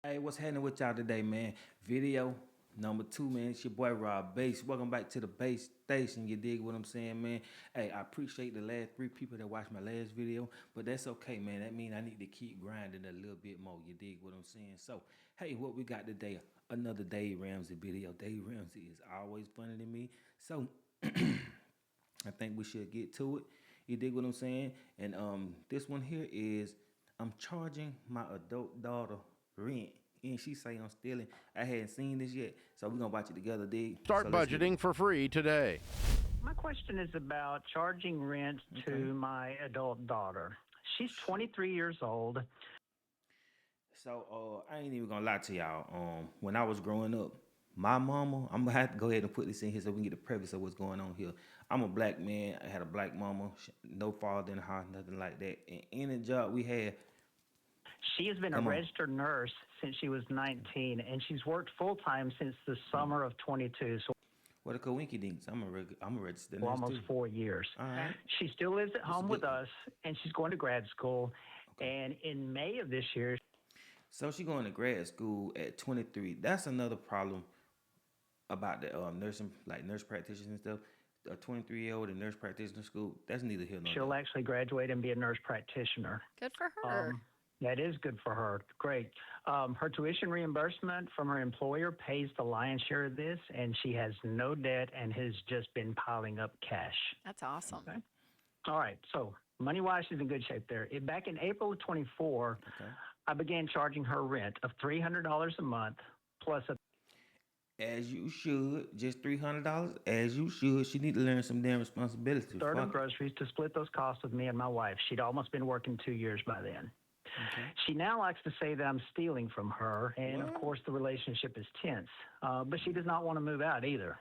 Hey, what's happening with y'all today, man? Video number two, man. It's your boy Rob Bass. Welcome back to the Bass Station. You dig what I'm saying, man? Hey, I appreciate the last three people that watched my last video, but that's okay, man. That means I need to keep grinding a little bit more. You dig what I'm saying? So, hey, what we got today? Another Dave Ramsey video. Dave Ramsey is always funny to me. So, I think we should get to it. You dig what I'm saying? And this one here is I'm charging my adult daughter rent. And she say I'm stealing. I hadn't seen this yet, so we're gonna watch it together, dig. Start So let's get it. budgeting for free today. My question is about charging rent to my adult daughter. She's 23 years old. So I ain't even gonna lie to y'all. When I was growing up, my mama, I'm gonna have to go ahead and put this in here so we can get the preface of what's going on here. I'm a black man. I had a black mama, no father in the house, nothing like that. And any job we had, She has been Come a on. registered nurse since she was 19, and she's worked full-time since the summer of 22, so what a coinky dinks. I'm a registered for nurse almost too. 4 years. All right. She still lives at home with good. us, and she's going to grad school. And in May of this year, So she going to grad school at 23. That's another problem about the nursing, like nurse practitioners and stuff. A 23-year-old in nurse practitioner school, that's neither here nor she'll there. actually graduate and be a nurse practitioner. Good for her. That is good for her. Great. Her tuition reimbursement from her employer pays the lion's share of this, and she has no debt and has just been piling up cash. That's awesome. Okay. All right. So money-wise, she's in good shape there. Back in April of 24, Okay. I began charging her rent of $300 a month plus a As you should, just $300. As you should. She need to learn some damn responsibility. third of Fuck. groceries to split those costs with me and my wife. She'd almost been working 2 years by then. Okay. She now likes to say that I'm stealing from her, and of What? course the relationship is tense. But she does not want to move out either.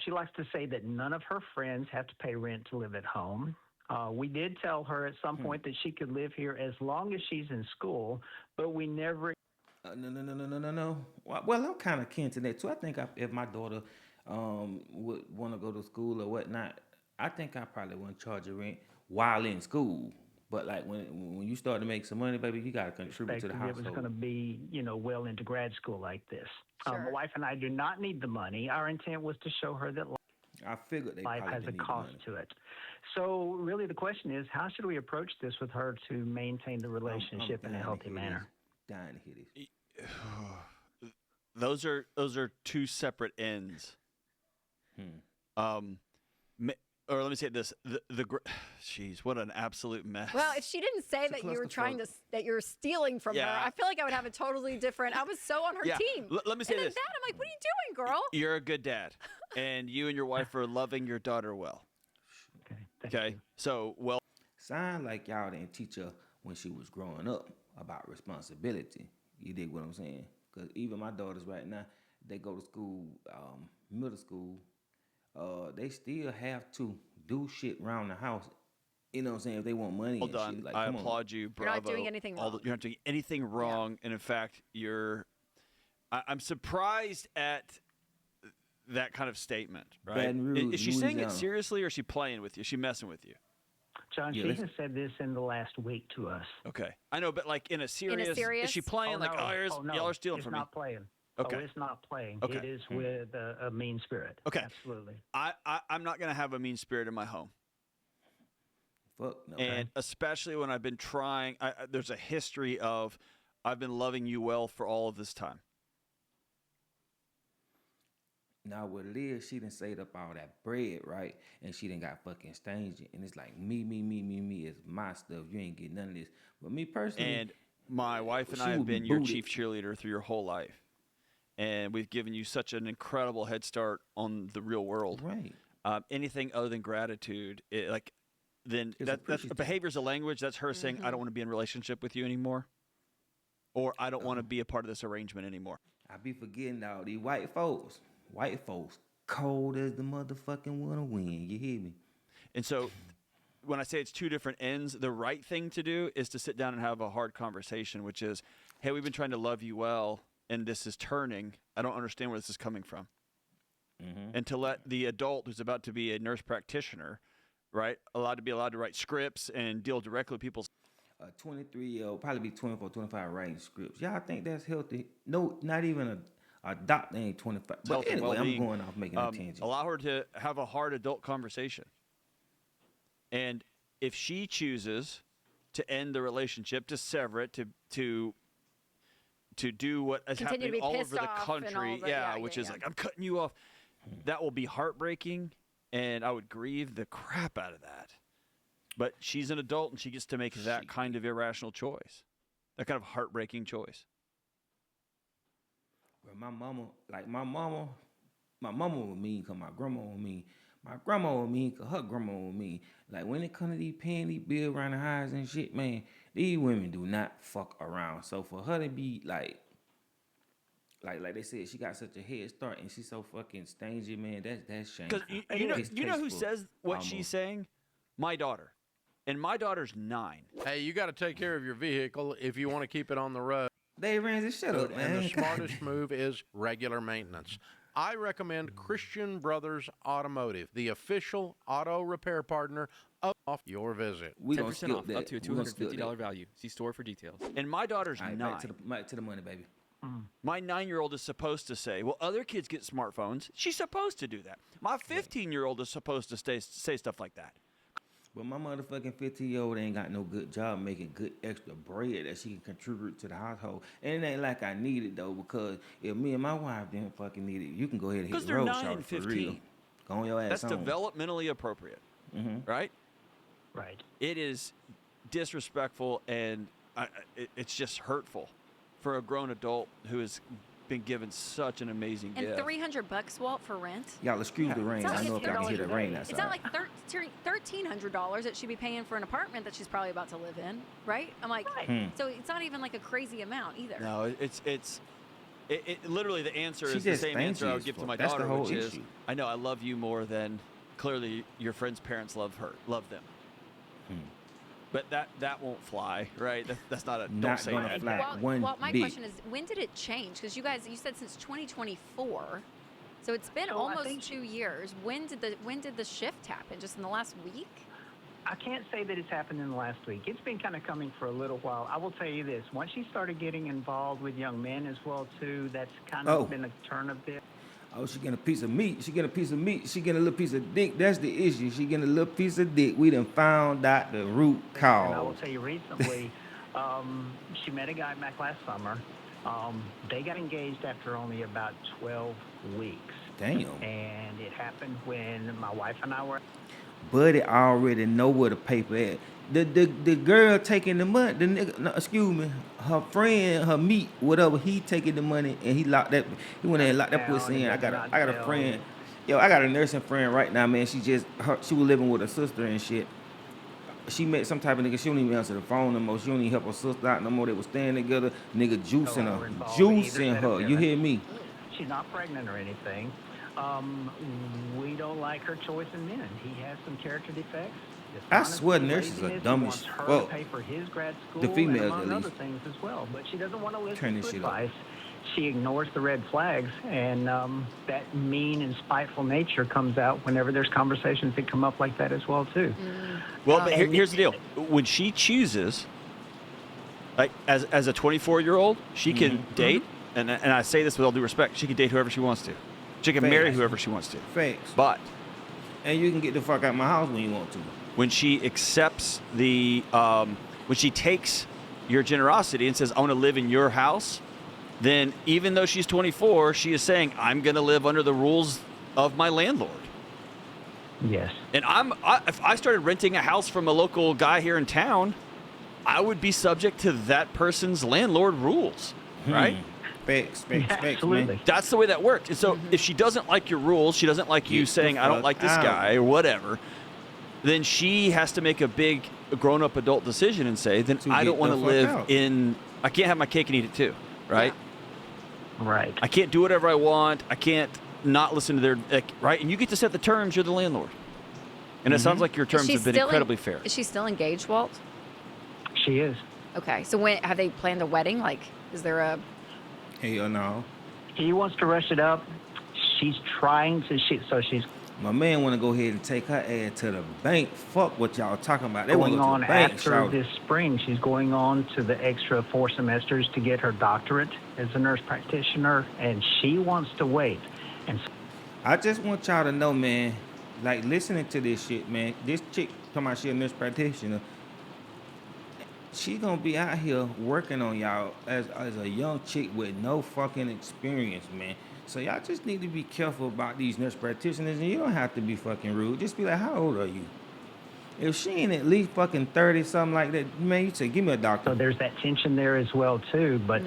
She likes to say that none of her friends have to pay rent to live at home. We did tell her at some point that she could live here as long as she's in school, but we never. No. Well, I'm kind of kin to that too. I think if my daughter would want to go to school or whatnot, I think I probably wouldn't charge her rent while in school. But like when you start to make some money, baby, you gotta contribute to the It was household. going to be, well into grad school like this. My Sure. wife and I do not need the money. Our intent was to show her that I figured they life probably has a didn't need the cost money. to it. So really the question is, how should we approach this with her to maintain the relationship in a dying to healthy hear manner? this. Dying to hear this. Those are two separate ends. Or let me say this: jeez, what an absolute mess. Well, if she didn't say It's a that you were clusterfuck. that you were stealing from her, Yeah. I feel like I would have a totally different. I was so on her Yeah, team. let me say and then this. that, I'm like, what are you doing, girl? You're a good dad, and you and your wife are loving your daughter well. Okay. Thank Okay, you. so well, Sound like y'all didn't teach her when she was growing up about responsibility. You dig what I'm saying? Because even my daughters right now, they go to school, middle school. They still have to do shit around the house. You know what I'm saying? If they want money well and done. shit. Like, I come on. applaud you. You're Bravo. not doing anything wrong. You're not doing anything wrong, and in fact, I'm surprised at that kind of statement. Right? Baton Rouge, Is she saying it Louisiana. seriously, or is she playing with you? Is she messing with you? John, Yeah, she let's- has said this in the last week to us. Okay, I know, but like in a serious, serious? is she playing like, no, y'all are stealing it's from me? not playing. Okay. Oh, it's not playing. Okay. It is with a mean spirit. Okay. Absolutely. I'm not going to have a mean spirit in my home. Fuck no. And especially when I've been trying, there's a history of I've been loving you well for all of this time. Now with Liz, she done saved up all that bread, right? And she done got fucking stingy. And it's like me is my stuff. You ain't getting none of this. But me personally, And my wife and she I have would be been your booted. chief cheerleader through your whole life. And we've given you such an incredible head start on the real world. right. Anything other than gratitude, then It's that's appreciative. behavior's a language. That's her saying, I don't want to be in a relationship with you anymore. Or I don't want to be a part of this arrangement anymore. I be forgetting all these white folks. White folks cold as the motherfucking winter wind. You hear me? And so when I say it's two different ends, the right thing to do is to sit down and have a hard conversation, which is, hey, we've been trying to love you well, and this is turning. I don't understand where this is coming from. And to let the adult who's about to be a nurse practitioner, right, allowed to write scripts and deal directly with people's. a 23-year-old, probably be 24, 25 writing scripts. Y'all think that's healthy? No, not even a doctor ain't 25. It's But health and anyway, I'm well-being. going off making a tangent. Allow her to have a hard adult conversation. And if she chooses to end the relationship, to sever it, to do what is Continue to happening be all pissed over the off and country, all that. which is like, I'm cutting you off. That will be heartbreaking, and I would grieve the crap out of that. But she's an adult, and she gets to make that kind of irrational choice, that kind of heartbreaking choice. But my mama was mean because my grandma was mean. My grandma was mean because her grandma was mean. Like, when it comes to these paying these bills around the house and shit, man, these women do not fuck around. So for her to be like they said, she got such a head start and she's so fucking stingy, man, that's shameful. Because you know who says what she's saying? My daughter. And my daughter's 9. Hey, you got to take care of your vehicle if you want to keep it on the road. Dave Ramsey, shut up, man. And the smartest move is regular maintenance. I recommend Christian Brothers Automotive, the official auto repair partner of your visit. We 10% off, up to a $250 value. See store for details. And my daughter's 9. Back to the money, baby. My 9-year-old is supposed to say, well, other kids get smartphones. She's supposed to do that. My 15-year-old is supposed to say stuff like that. But my motherfucking 15-year-old ain't got no good job making good extra bread that she can contribute to the household. And it ain't like I need it, though, because if me and my wife didn't fucking need it, you can go ahead and hit the road, because they're 9 and for 15. real. Go on your ass That's on. developmentally appropriate, right? Right. It is disrespectful, and it's just hurtful for a grown adult who has been given such an amazing And gift. $300, Walt, for rent. Y'all excuse the rain. It's not I like know if y'all can hear the rain outside. It's not like $1,300 that she'd be paying for an apartment that she's probably about to live in, right? I'm like, so it's not even like a crazy amount either. No, it's literally the answer She is the just same thinks answer I she would is give to fucked. my That's the daughter, whole which is, issue. I know I love you more than clearly your friend's parents love them. But that won't fly, right? That's not a don't Not say gonna that. fly. Well, my bit. question is, when did it change? Because you said since 2024, so it's been So I almost think- 2 years. When did the shift happen? Just in the last week? I can't say that it's happened in the last week. It's been kind of coming for a little while. I will tell you this: once she started getting involved with young men as well too, that's kind of been a turn of this. Oh, she getting a piece of meat. She getting a piece of meat. She getting a little piece of dick. That's the issue. She getting a little piece of dick. We done found out the root And I will cause. tell you, recently, she met a guy back last summer. They got engaged after only about 12 weeks. Damn. And it happened when my wife and I were. Buddy already know where the paper at. The girl taking the money, the nigga, no, excuse me, her friend, her meat, whatever, he taking the money and he went in and locked that pussy in. I got a friend, I got a nursing friend right now, man. She was living with her sister and shit. She met some type of nigga. She don't even answer the phone no more. She don't even help her sister out no more. They was staying together. Nigga juicing No, her, we're involved in juicing either set her. of You parents. hear me? She's not pregnant or anything. We don't like her choice in men. He has some character defects. I swear nurses are laziness. dumb He as wants her fuck. to pay for his grad school The females, and among at other least. things as well. But she doesn't want to Turn listen this to shit up. advice. She ignores the red flags, and that mean and spiteful nature comes out whenever there's conversations that come up like that as well too. Well, but here's the deal. When she chooses, like as a 24-year-old, she can date, and I say this with all due respect, she can date whoever she wants to. She can marry Facts. whoever she wants to. Facts. But And you can get the fuck out of my house when you want to. when she accepts when she takes your generosity and says, I want to live in your house, then even though she's 24, she is saying, I'm going to live under the rules of my landlord. Yes. And if I started renting a house from a local guy here in town, I would be subject to that person's landlord rules, right? Facts, man. Absolutely. That's the way that works. And so if she doesn't like your rules, she doesn't like you Get the saying, I don't fuck like this out. guy or whatever, then she has to make a big grown-up adult decision and say, then To I don't get want the to fuck live out. in, I can't have my cake and eat it too, right? Right. I can't do whatever I want. I can't not listen to their, right? And you get to set the terms. You're the landlord. And it sounds like your terms have been incredibly fair. Is she still engaged, Walt? She is. Okay. So when have they planned a wedding? Like, is there a? Hell no. He wants to rush it up. She's trying to. She's My man want to go ahead and take her ass to the bank. Fuck what y'all talking about. They want to Going go to on the bank. after shout. this spring, she's going on to the extra 4 semesters to get her doctorate as a nurse practitioner, and she wants to wait. And I just want y'all to know, man, like listening to this shit, man. This chick talking about she a nurse practitioner. She gonna be out here working on y'all as a young chick with no fucking experience, man. So y'all just need to be careful about these nurse practitioners, and you don't have to be fucking rude. Just be like, how old are you? If she ain't at least fucking 30, something like that, man, you say, give me a doctor. so there's that tension there as well too. But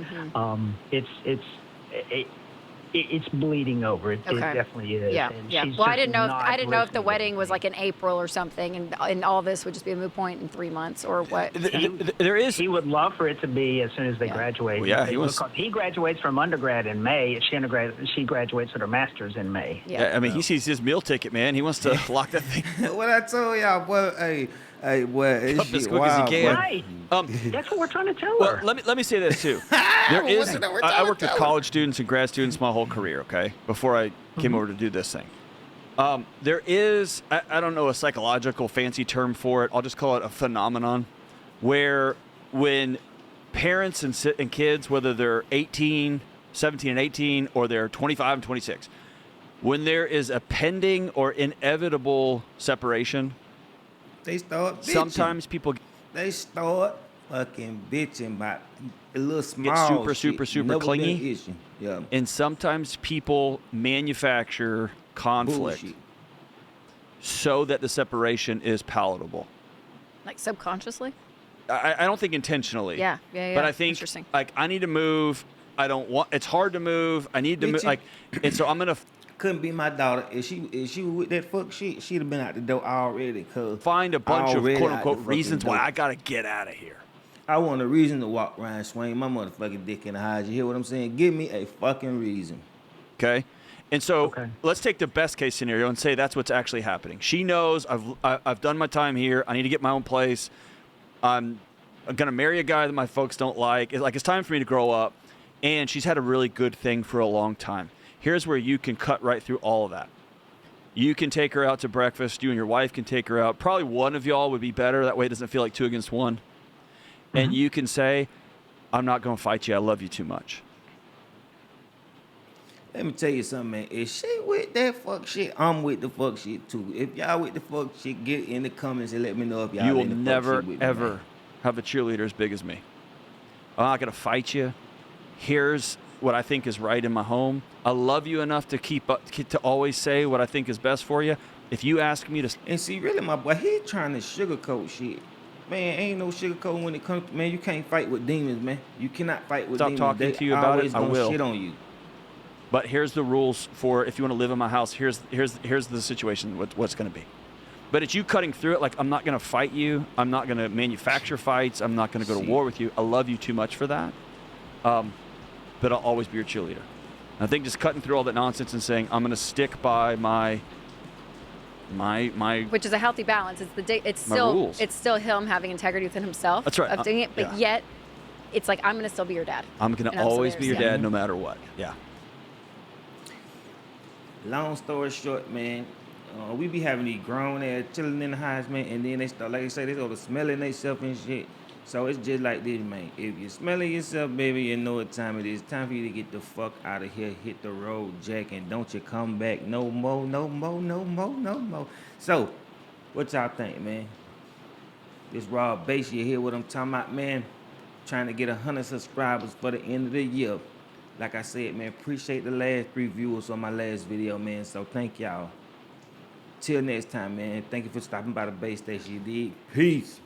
it's bleeding over. It definitely is. Yeah, And yeah. she's Well, I just didn't know. not I didn't know if the listening to wedding was me. like in April or something, and all this would just be a moot point in 3 months or what. There is. He would love for it to be as soon as they graduate. Well, yeah, He graduates from undergrad in May. She graduates with her master's in May. Yeah, I mean, he sees his meal ticket, man. He wants to lock that thing. What I told y'all, boy, hey, boy, it's Up as shit quick as he wild, can. boy. Right. That's what we're trying to tell Well, her. let me say this too. There is. I worked with college students and grad students my whole career. Okay, before I came over to do this thing, there is. I don't know a psychological fancy term for it. I'll just call it a phenomenon, where when parents and kids, whether they're 18, 17 and 18, or they're 25 and 26, when there is a pending or inevitable separation, They start bitching. sometimes people They start fucking bitching about a little small super, shit. super, super Never been clingy. an issue. Yeah. and sometimes people manufacture conflict Bullshit. so that the separation is palatable. Like subconsciously. I don't think intentionally. Yeah. But I think Interesting. like I need to move. I don't want. It's hard to move. I need to move. Bitch, Like, and so I'm gonna Couldn't be my daughter. If she was with that fuck shit, she'd have been out the door already. Cause find a bunch of already quote out unquote the fucking reasons why door. I gotta get out of here. I want a reason to walk around, swing my motherfucking dick in the highs. You hear what I'm saying? Give me a fucking reason. Okay. And so Okay. let's take the best case scenario and say that's what's actually happening. She knows I've done my time here. I need to get my own place. I'm gonna marry a guy that my folks don't like. It's time for me to grow up. And she's had a really good thing for a long time. Here's where you can cut right through all of that. You can take her out to breakfast. You and your wife can take her out. Probably one of y'all would be better. That way it doesn't feel like 2 against 1. And you can say, I'm not going to fight you. I love you too much. Let me tell you something, man. If she with that fuck shit, I'm with the fuck shit too. If y'all with the fuck shit, get in the comments and let me know if y'all You will in the fuck never, shit with me, ever man. have a cheerleader as big as me. I'm not going to fight you. Here's what I think is right in my home. I love you enough to to always say what I think is best for you. If you ask me to, And see, really, my boy, he trying to sugarcoat shit. Man, ain't no sugarcoat when it comes. Man, you can't fight with demons, man. You cannot fight with Stop demons. talking They to you about it, always I gonna will. shit on you. but here's the rules for if you want to live in my house. Here's the situation. What's going to be. But it's you cutting through it. Like, I'm not going to fight you. I'm not going to manufacture fights. I'm not going to go to See. war with you. I love you too much for that. But I'll always be your cheerleader. And I think just cutting through all that nonsense and saying I'm going to stick by my Which is a healthy balance. It's My still rules. it's still him having integrity within himself. That's right. Of doing it, but yeah. yet it's like I'm gonna still be your dad. I'm going And to I'm still always be your theirs, yeah. dad no matter what. Yeah. Long story short, man, we be having these grown ass chilling in the house, man, and then they start, like I say, they start smelling themselves and shit. So it's just like this, man. If you're smelling yourself, baby, you know what time it is. Time for you to get the fuck out of here, hit the road, Jack, and don't you come back no more, no more, no more, no more. So, what y'all think, man? This raw base, you hear what I'm talking about, man? Trying to get 100 subscribers for the end of the year. Like I said, man, appreciate the last 3 viewers on my last video, man. So thank y'all. Till next time, man. Thank you for stopping by the base station. You dig? Peace.